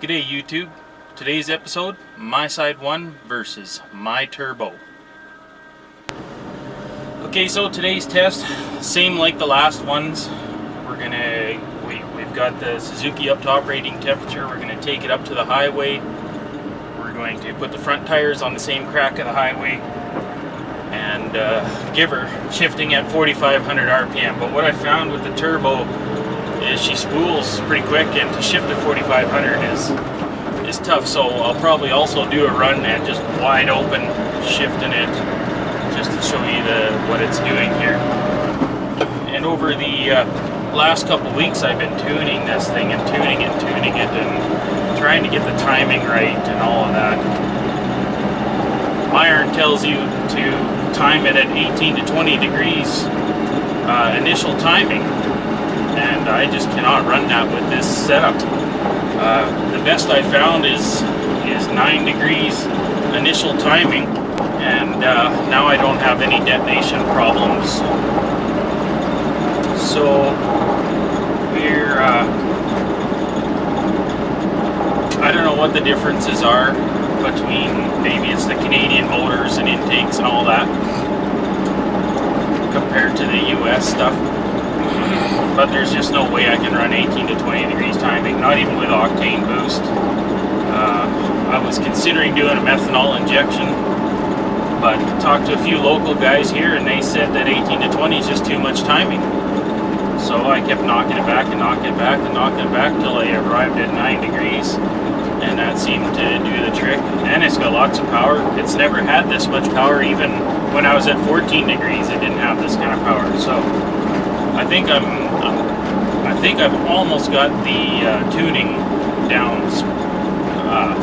G'day YouTube. Today's episode, MYSIDE1 versus my turbo. Okay, so today's test, same like the last ones. We've got the Suzuki up to operating temperature. We're gonna take it up to the highway. We're going to put the front tires on the same crack of the highway and give her shifting at 4,500 RPM. But what I found with the turbo is she spools pretty quick, and to shift at 4,500 is tough. So I'll probably also do a run at just wide open shifting it, just to show you what it's doing here. And over the last couple weeks I've been tuning this thing and tuning it and trying to get the timing right and all of that. My iron tells you to time it at 18 to 20 degrees initial timing, and I just cannot run that with this setup. The best I found is 9 degrees initial timing, and now I don't have any detonation problems. So we're I don't know what the differences are between, maybe it's the Canadian motors and intakes and all that compared to the US stuff, but there's just no way I can run 18 to 20 degrees timing, not even with octane boost. I was considering doing a methanol injection, but talked to a few local guys here and they said that 18 to 20 is just too much timing. So I kept knocking it back and knocking it back and knocking it back till I arrived at 9 degrees, and that seemed to do the trick. And it's got lots of power. It's never had this much power. Even when I was at 14 degrees, it didn't have this kind of power. So I think I've almost got the tuning down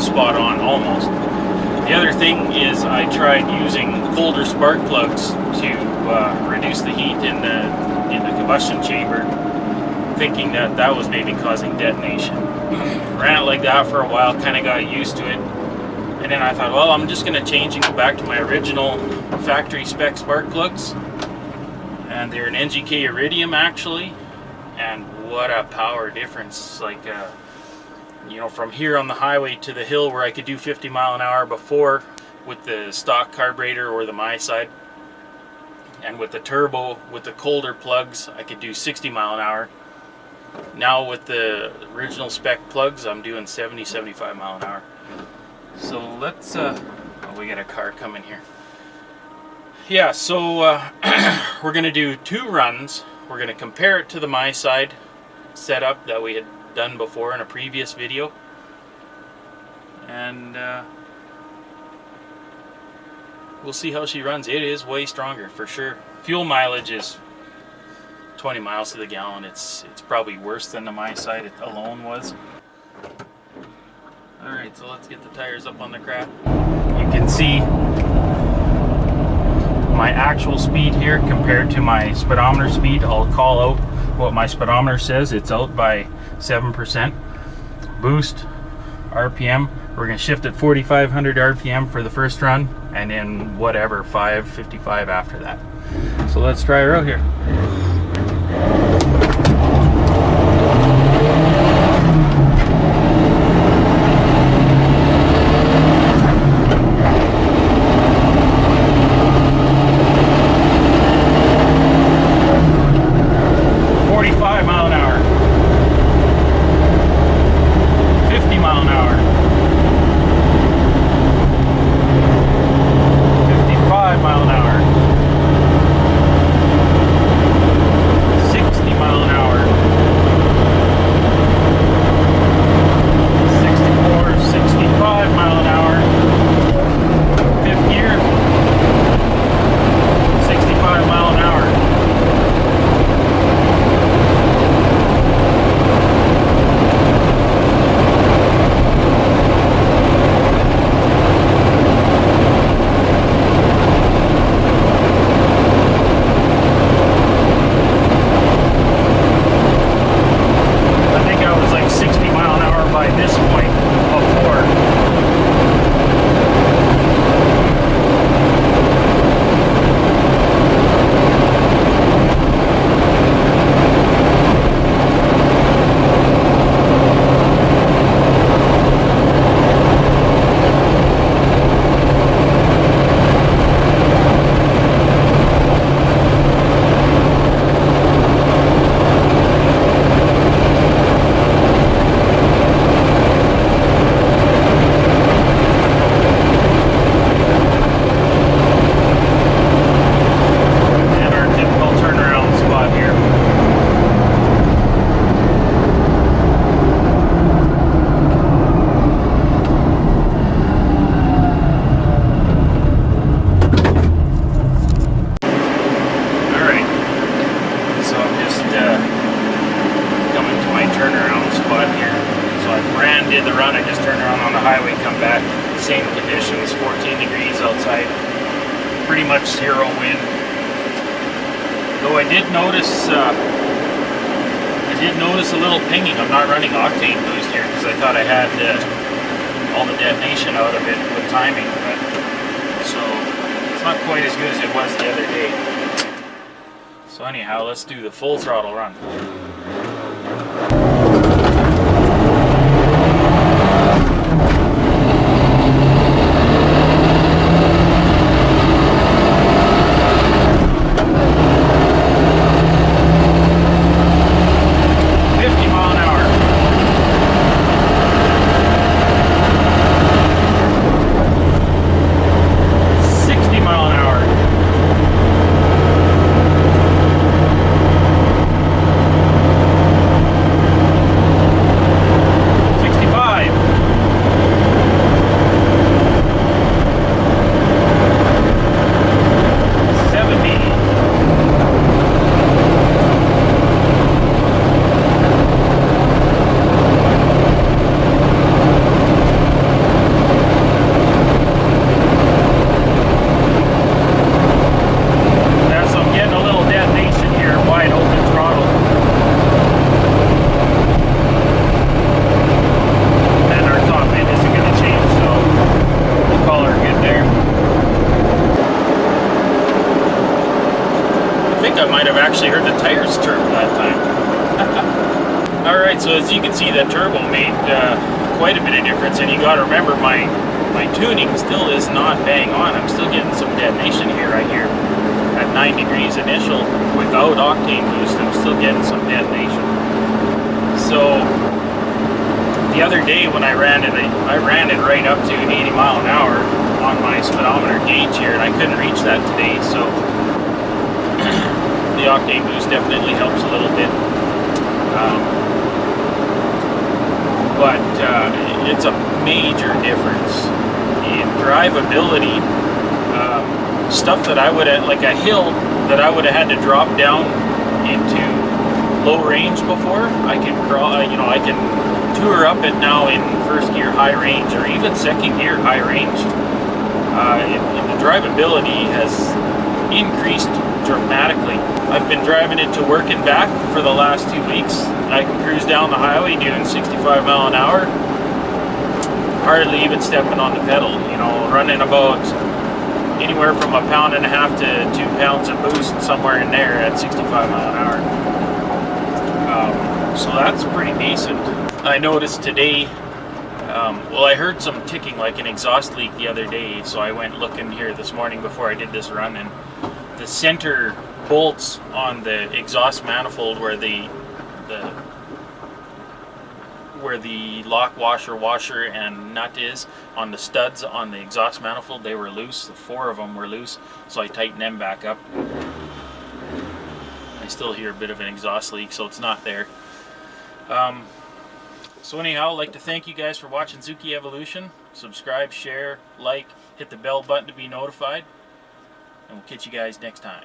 spot on, almost. The other thing is I tried using colder spark plugs to reduce the heat in the combustion chamber, thinking that was maybe causing detonation. Ran it like that for a while, kind of got used to it, and then I thought, well, I'm just going to change and go back to my original factory spec spark plugs, and they're an NGK Iridium actually, and what a power difference. Like you know, from here on the highway to the hill where I could do 50 mile an hour before with the stock carburetor or the MYSIDE, and with the turbo, with the colder plugs, I could do 60 mile an hour. Now with the original spec plugs, I'm doing 70, 75 mile an hour. So let's, oh, we got a car coming here. Yeah, so we're gonna do 2 runs. We're gonna compare it to the MYSIDE setup that we had done before in a previous video. And we'll see how she runs. It is way stronger for sure. Fuel mileage is 20 miles to the gallon. It's probably worse than the MYSIDE it alone was. Alright, so let's get the tires up on the crack. You can see my actual speed here compared to my speedometer speed. I'll call out what my speedometer says. It's out by 7%. Boost RPM, we're going to shift at 4,500 RPM for the first run, and then whatever, 555 after that. So let's try her out here. ran, did the run, I just turned around on the highway, come back, same conditions, 14 degrees outside, pretty much zero wind. Though I did notice a little pinging. I'm not running octane boost here because I thought I had all the detonation out of it with timing, but so it's not quite as good as it was the other day. So anyhow, let's do the full throttle run. Actually heard the tires turbo that time. Alright, so as you can see, that turbo made quite a bit of difference, and you got to remember my tuning still is not bang on. I'm still getting some detonation here right here at 9 degrees initial without octane boost. I'm still getting some detonation. So the other day when I ran it right up to 80 mile an hour on my speedometer gauge here, and I couldn't reach that today. So the octane boost definitely helps a little bit, but it's a major difference in drivability. Stuff that I would have, like a hill that I would have had to drop down into low range before, I can crawl. I can tour up it now in first gear high range or even second gear high range. The drivability has increased dramatically. I've been driving it to work and back for the last 2 weeks. I can cruise down the highway doing 65 mile an hour, hardly even stepping on the pedal, running about anywhere from 1.5 pounds to 2 pounds of boost, somewhere in there at 65 mile an hour. So that's pretty decent. I noticed today, well, I heard some ticking like an exhaust leak the other day, so I went looking here this morning before I did this run, and the center bolts on the exhaust manifold where the lock washer and nut is on the studs on the exhaust manifold, they were loose. The 4 of them were loose, so I tightened them back up. I still hear a bit of an exhaust leak, so it's not there. So anyhow, I'd like to thank you guys for watching Zuki Evolution. Subscribe, share, like, hit the bell button to be notified, and we'll catch you guys next time.